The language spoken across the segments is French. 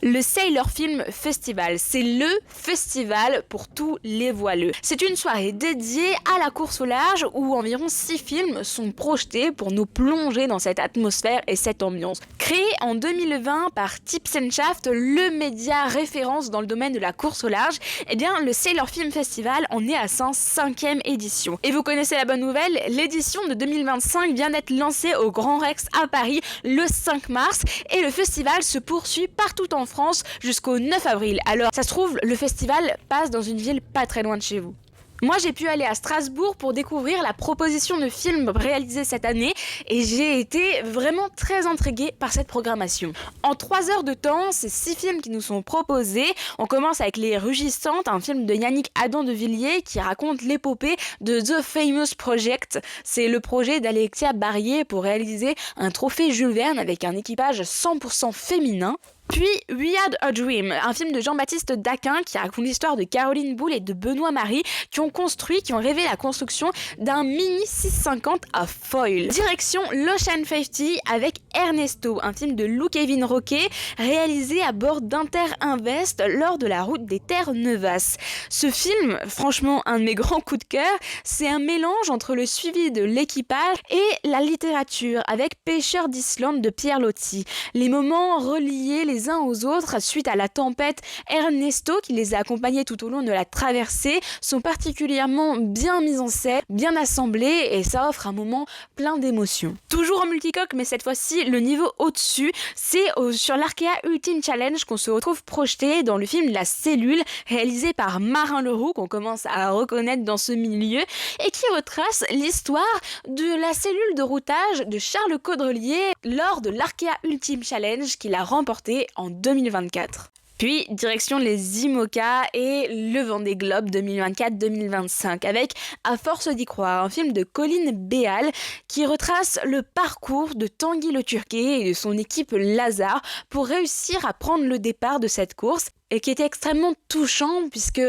Le Sailor Film Festival, c'est le festival pour tous les voileux. C'est une soirée dédiée à la course au large où environ 6 films sont projetés pour nous plonger dans cette atmosphère et cette ambiance. Créé en 2020 par Tips & Shaft, le média référence dans le domaine de la course au large, eh bien le Sailor Film Festival en est à sa 5e édition. Et vous connaissez la bonne nouvelle, l'édition de 2025 vient d'être lancée au Grand Rex à Paris le 5 mars et le festival se poursuit partout en France jusqu'au 9 avril. Alors ça se trouve, le festival passe dans une ville pas très loin de chez vous. Moi, j'ai pu aller à Strasbourg pour découvrir la proposition de films réalisée cette année et j'ai été vraiment très intriguée par cette programmation. En 3 heures de temps, c'est 6 films qui nous sont proposés. On commence avec Les Rugissantes, un film de Yannick Adam de Villiers qui raconte l'épopée de The Famous Project. C'est le projet d'Alexia Barrier pour réaliser un trophée Jules Verne avec un équipage 100% féminin. Puis We Had a Dream, un film de Jean-Baptiste Daquin qui raconte l'histoire de Caroline Boulle et de Benoît Marie qui ont rêvé la construction d'un mini 650 à foil. Direction l'Ocean 50 avec Ernesto, un film de Lou Kevin Roquet réalisé à bord d'Inter Invest lors de la route des Terres Neuvas. Ce film, franchement un de mes grands coups de cœur, c'est un mélange entre le suivi de l'équipage et la littérature avec Pêcheurs d'Islande de Pierre Loti. Les moments reliés les uns aux autres suite à la tempête Ernesto qui les a accompagnés tout au long de la traversée sont particulièrement bien mis en scène, bien assemblés et ça offre un moment plein d'émotions. Toujours en multicoque mais cette fois-ci le niveau au-dessus, c'est sur l'Arkea Ultimate Challenge qu'on se retrouve projeté dans le film La Cellule réalisé par Marin Leroux qu'on commence à reconnaître dans ce milieu et qui retrace l'histoire de la cellule de routage de Charles Caudrelier lors de l'Arkea Ultimate Challenge qu'il a remporté en 2024. Puis, direction les IMOCA et le Vendée Globe 2024-2025 avec À force d'y croire, un film de Colline Béal qui retrace le parcours de Tanguy Le Turquet et de son équipe Lazare pour réussir à prendre le départ de cette course et qui était extrêmement touchant puisque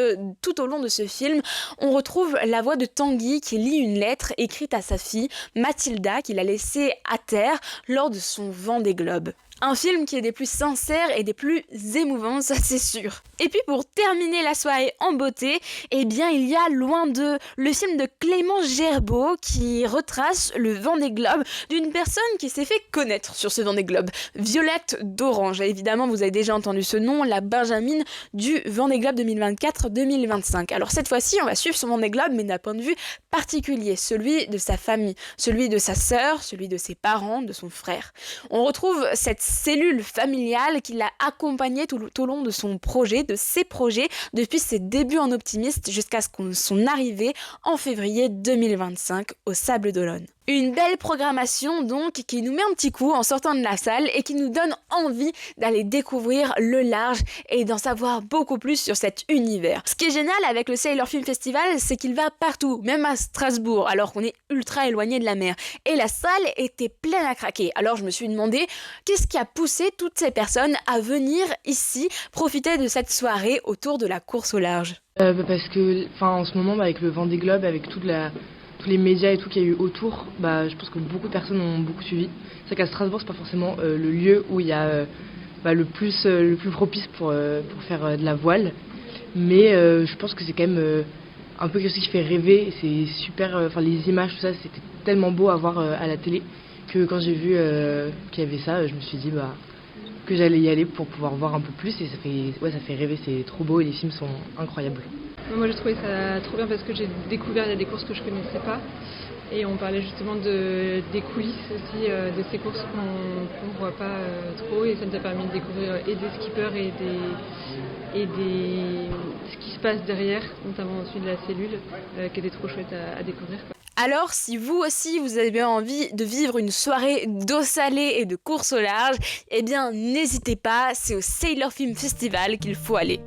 tout au long de ce film, on retrouve la voix de Tanguy qui lit une lettre écrite à sa fille Mathilda qu'il a laissée à terre lors de son Vendée Globe. Un film qui est des plus sincères et des plus émouvants, ça c'est sûr. Et puis pour terminer la soirée en beauté, eh bien il y a Loin d'eux, le film de Clément Gerbeau qui retrace le Vendée Globe d'une personne qui s'est fait connaître sur ce Vendée Globe, Violette d'Orange. Évidemment vous avez déjà entendu ce nom, la Benjamine du Vendée Globe 2024-2025. Alors cette fois-ci on va suivre son Vendée Globe mais d'un point de vue particulier, celui de sa famille, celui de sa sœur, celui de ses parents, de son frère. On retrouve cette cellule familiale qui l'a accompagnée tout au long de son projet, de ses projets, depuis ses débuts en optimiste jusqu'à son arrivée en février 2025 au Sables d'Olonne. Une belle programmation donc qui nous met un petit coup en sortant de la salle et qui nous donne envie d'aller découvrir le large et d'en savoir beaucoup plus sur cet univers. Ce qui est génial avec le Sailor Film Festival, c'est qu'il va partout, même à Strasbourg, alors qu'on est ultra éloigné de la mer. Et la salle était pleine à craquer. Alors je me suis demandé qu'est-ce qui a poussé toutes ces personnes à venir ici profiter de cette soirée autour de la course au large. Parce que en ce moment avec le Vendée Globe, avec tous les médias et tout qu'il y a eu autour, je pense que beaucoup de personnes ont beaucoup suivi. C'est qu'à Strasbourg, c'est pas forcément le lieu où il y a le plus propice pour faire de la voile. Mais je pense que c'est quand même un peu quelque chose qui fait rêver. C'est super, les images, tout ça, c'était tellement beau à voir à la télé que quand j'ai vu qu'il y avait ça, je me suis dit que j'allais y aller pour pouvoir voir un peu plus. Et ça fait rêver, c'est trop beau et les films sont incroyables. Moi j'ai trouvé ça trop bien parce que j'ai découvert il y a des courses que je connaissais pas et on parlait justement des coulisses aussi de ces courses qu'on voit pas trop et ça nous a permis de découvrir et des skippers et ce qui se passe derrière, notamment celui de la cellule qui était trop chouette à découvrir. Alors, si vous aussi vous avez envie de vivre une soirée d'eau salée et de course au large, eh bien n'hésitez pas, c'est au Sailor Film Festival qu'il faut aller.